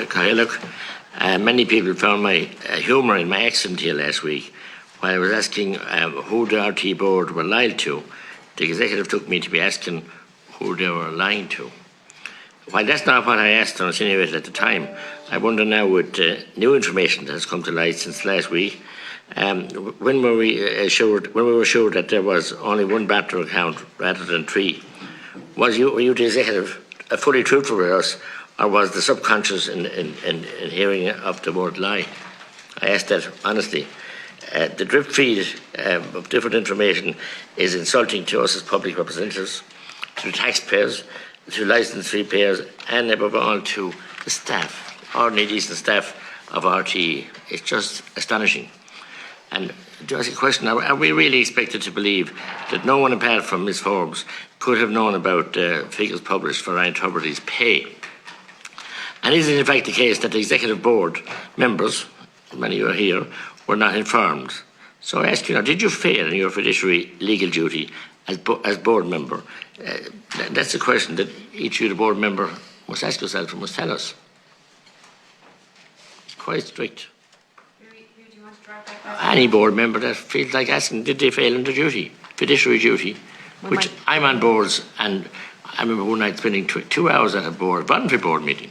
Cahill. Many people found my humour in my accent here last week when I was asking who the RTE board were loyal to. The executive took me to be asking who they were lying to. While that's not what I asked or insinuated at the time, I wonder now with new information that has come to light since last week, when we were assured that there was only one battle account rather than three, were you the executive fully truthful with us, or was the subconscious in hearing of the word lie? I ask that honestly. The drip feed of different information is insulting to us as public representatives, to the taxpayers, to licence fee payers, and above all to the staff, ordinary decent staff of RTE. It's just astonishing. And to ask a question, are we really expected to believe that no one apart from Ms Forbes could have known about figures published for Ryan Tubridy's pay? And is it in fact the case that the executive board members, many of you are here, were not informed? So I ask you now, did you fail in your fiduciary legal duty as board member? That's a question that each of you, the board member, must ask yourself and must tell us. It's quite strict. Who do you want to drive back? Any board member that feels like asking, did they fail in their duty, fiduciary duty, which I'm on boards, and I remember one night spending 2 hours at a voluntary board meeting,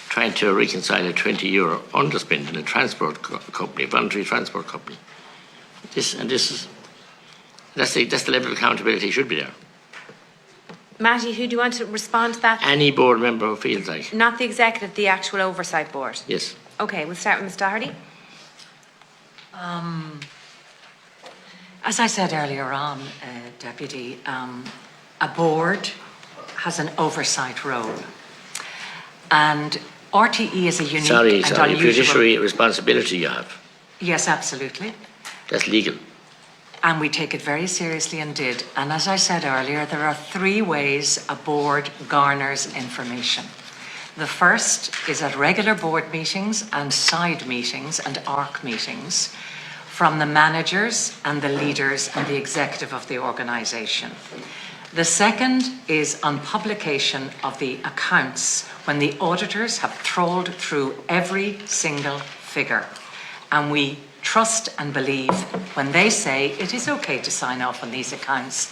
trying to reconcile a €20 underspend in a transport company, a voluntary transport company. That's the level of accountability should be there. Mattie, who do you want to respond to that? Any board member who feels like. Not the executive, the actual oversight board? Yes. Okay, we'll start with Ms Doherty. As I said earlier on, Deputy, a board has an oversight role. And RTE is a unique and unusual... fiduciary responsibility you have. Yes, absolutely. That's legal. And we take it very seriously and did. And as I said earlier, there are 3 ways a board garners information. The first is at regular board meetings and side meetings and ARC meetings from the managers and the leaders and the executive of the organisation. The second is on publication of the accounts when the auditors have trawled through every single figure. And we trust and believe when they say it is okay to sign off on these accounts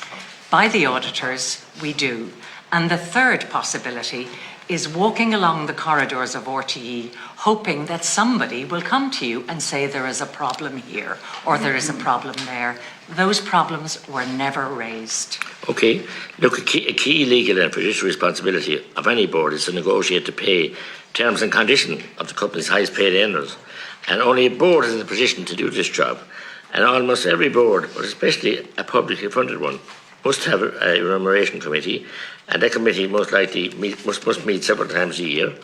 by the auditors, we do. And the third possibility is walking along the corridors of RTE hoping that somebody will come to you and say there is a problem here or there is a problem there. Those problems were never raised. Okay. Look, a key legal and fiduciary responsibility of any board is to negotiate the pay terms and conditions of the company's highest paid earners. And only a board is in a position to do this job. And almost every board, but especially a publicly funded one, must have a remuneration committee, and that committee most likely must meet several times a year,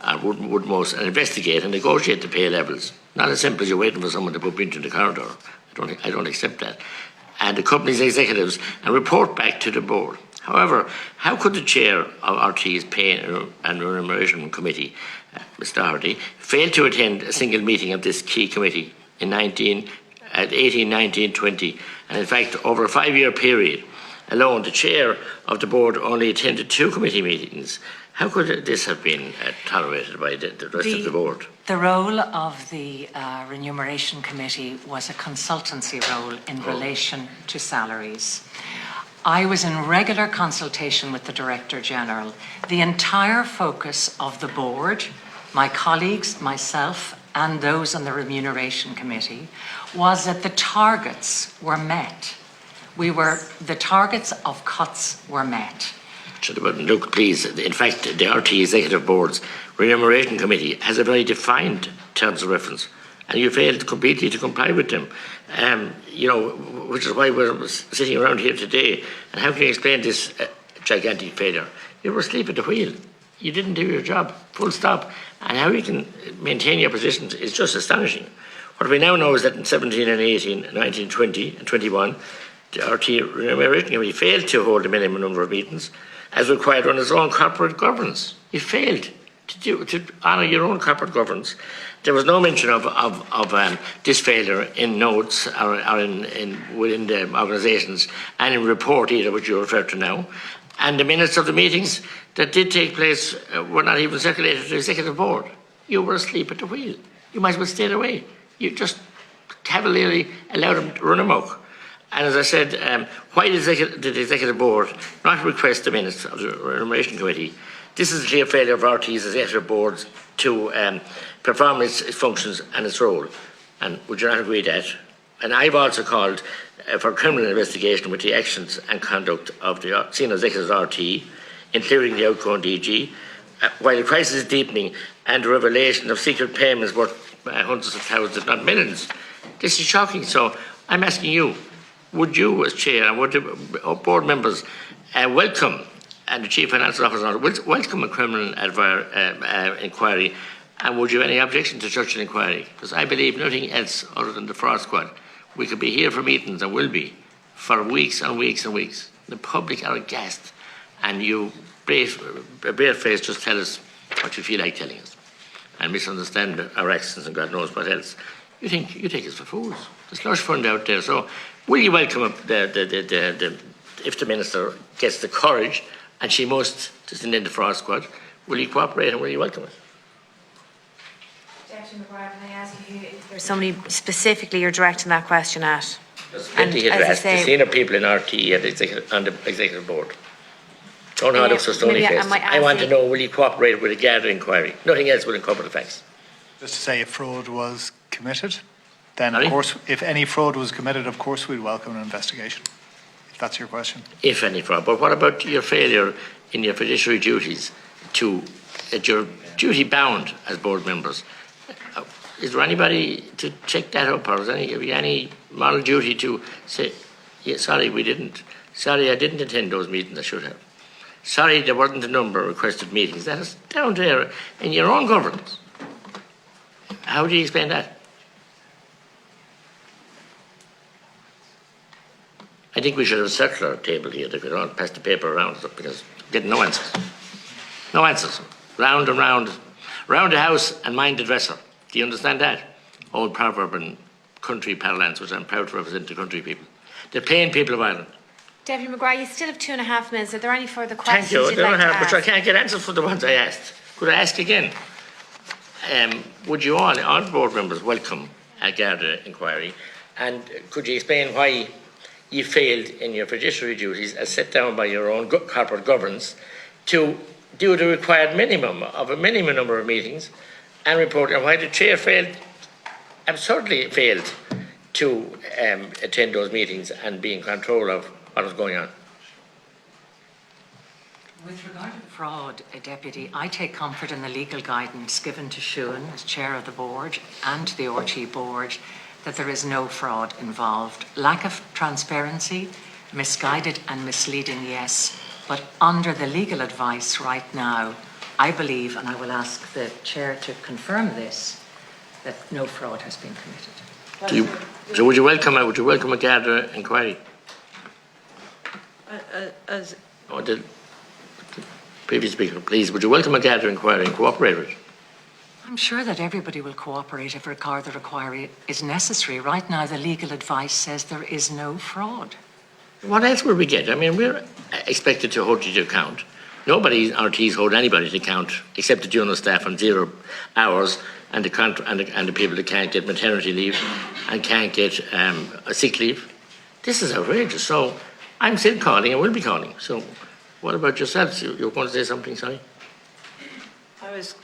and would most investigate and negotiate the pay levels. Not as simple as you're waiting for someone to put into the corridor. I don't accept that. And the company's executives and report back to the board. However, how could the chair of RTE's Pay and Remuneration Committee, Ms Doherty, fail to attend a single meeting of this key committee in 18, 19, 20, and in fact over a 5-year period alone, the chair of the board only attended 2 committee meetings? How could this have been tolerated by the rest of the board? The role of the Remuneration Committee was a consultancy role in relation to salaries. I was in regular consultation with the Director General. The entire focus of the board, my colleagues, myself, and those on the Remuneration Committee, was that the targets were met. The targets of cuts were met. Look, please, in fact, the RTE Executive Board's Remuneration Committee has a very defined terms of reference, and you failed completely to comply with them. Which is why we're sitting around here today. And how can you explain this gigantic failure? You were asleep at the wheel. You didn't do your job, full stop. And how you can maintain your positions is just astonishing. What we now know is that in 17 and 18, 19, 20 and 21, the RTE Remuneration Committee failed to hold the minimum number of meetings as required on its own corporate governance. You failed to honour your own corporate governance. There was no mention of this failure in notes or within the organisations and in report either, which you refer to now. And the minutes of the meetings that did take place were not even circulated to the Executive Board. You were asleep at the wheel. You might as well stay away. You just cavalierly allowed them to run amok. And as I said, why did the Executive Board not request the minutes of the Remuneration Committee? This is a clear failure of RTE's Executive Board to perform its functions and its role. And would you not agree with that? And I've also called for criminal investigation with the actions and conduct of the senior executives of RTE, including the outgoing DG, while the crisis is deepening and the revelation of secret payments worth hundreds of thousands, if not millions. This is shocking. So I'm asking you, would you, as chair, and would the board members welcome, and the chief financial officer welcome a criminal inquiry, and would you have any objection to such an inquiry? Because I believe nothing else other than the fraud squad. We could be here for meetings, and will be, for weeks and weeks and weeks. The public are aghast, and you, barefaced, just tell us what you feel like telling us, and misunderstand our actions and God knows what else. You take us for fools. There's slush fund out there. So, will you welcome if the minister gets the courage, and she must, to send in the fraud squad, will you cooperate and will you welcome it? Deputy McGrath, can I ask you if there's somebody specifically you're directing that question at? There's plenty here to ask the senior people in RTE and the Executive Board. Don't know how to stony faced. I want to know, will you cooperate with a Garda inquiry? Nothing else will uncover the facts. Just to say, if fraud was committed, then of course, if any fraud was committed, of course we'd welcome an investigation. If that's your question. If any fraud. But what about your failure in your fiduciary duties at your duty bound as board members? Is there anybody to check that up, or have you any moral duty to say, yeah, sorry, we didn't. Sorry, I didn't attend those meetings, I should have. Sorry, there wasn't a number of requested meetings. That is down there in your own governance. How do you explain that? I think we should have a circular table here that we don't pass the paper around, because we're getting no answers. No answers. Round and round. Round the house and mind the dresser. Do you understand that? Old proverb in country parlance, which I'm proud to represent the country people. The plain people of Ireland. Deputy McGrath, you still have 2.5 minutes. Are there any further Thank questions you. you'd like to ask? But I can't get answers for the ones I asked. Could I ask again? Would you all board members welcome a Garda inquiry? And could you explain why you failed in your fiduciary duties as set down by your own corporate governance to do the required minimum of a minimum number of meetings and report, and why the chair absurdly failed to attend those meetings and be in control of what was going on? With regard to fraud, Deputy, I take comfort in the legal guidance given to Siún as chair of the board and to the RTE board that there is no fraud involved. Lack of transparency, misguided and misleading, yes, but under the legal advice right now, I believe, and I will ask the chair to confirm this, that no fraud has been committed. So would you welcome a Garda inquiry? The previous speaker, please, would you welcome a Garda inquiry and cooperate with it? I'm sure that everybody will cooperate if a Garda inquiry is necessary. Right now, the legal advice says there is no fraud. What else will we get? I mean, we're expected to hold you to account. Nobody, RTEs hold anybody to account except the junior staff on 0 hours and the people that can't get maternity leave and can't get a sick leave. This is outrageous. So I'm still calling and will be calling. So what about yourselves? You're going to say something, sorry? I was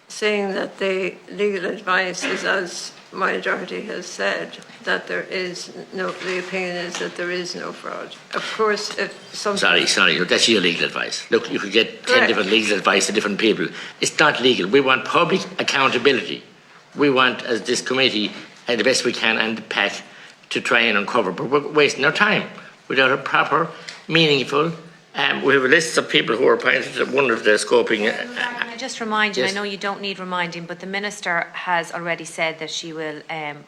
saying that the legal advice is, as my majority has said, that there is no, the opinion is that there is no fraud. Of course, if something... Sorry, that's your legal advice. Look, you could get 10 Correct. different legal advice to different people. It's not legal. We want public accountability. We want, as this committee, the best we can and the PAC, to try and uncover. But we're wasting our time without a proper, meaningful... we have a list of people who are appointed at one of the scoping... Can I just remind you, Yes. I know you don't need reminding, but the Minister has already said that she will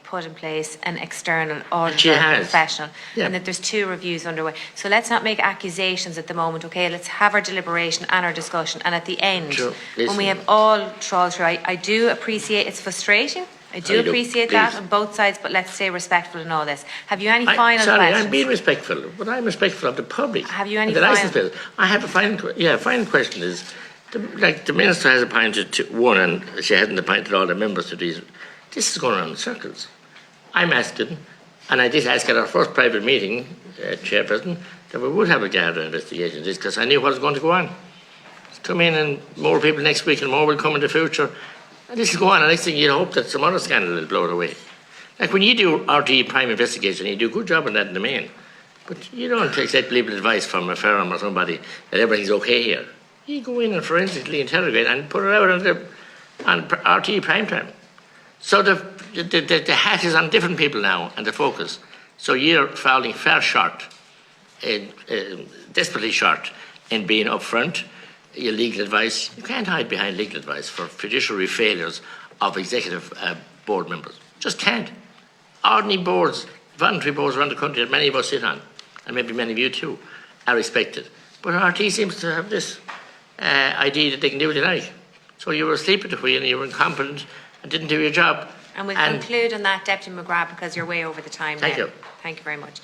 put in place an external auditor professional, and that there's 2 reviews underway. So let's not make accusations at the moment, okay? Let's have our deliberation and our discussion, and at the end, when we have all trawled through, I do appreciate it's frustrating. I do appreciate that on both sides, but let's stay respectful in all this. Have you any final questions? I'm being respectful, but I'm respectful of the public. Have you any the final... license bill. I have a final question is, The minister has appointed one, and she hasn't appointed all the members to these. This is going around in circles. I'm asking, and I did ask at our first private meeting, Chairperson, that we would have a Garda investigation of this, because I knew what was going to go on. It's come in, and more people next week, and more will come in the future. And this is going on, and next thing you hope that some other scandal will blow it away. Like when you do RTE prime investigation, you do a good job on that in the main. But you don't accept legal advice from a firm or somebody that everything's okay here. You go in and forensically interrogate and put it out on RTE prime time. So the hat is on different people now and the focus. So you're falling far short, desperately short in being upfront. Your legal advice, you can't hide behind legal advice for fiduciary failures of executive board members. Just can't. Ordinary boards, voluntary boards around the country that many of us sit on, and maybe many of you too, are respected. But RT seems to have this idea that they can do what they like. So you were asleep at the wheel and you were incompetent and didn't do your job. And we'll conclude on that, Deputy McGrath, because you're way over the time now. Thank you. Thank you very much.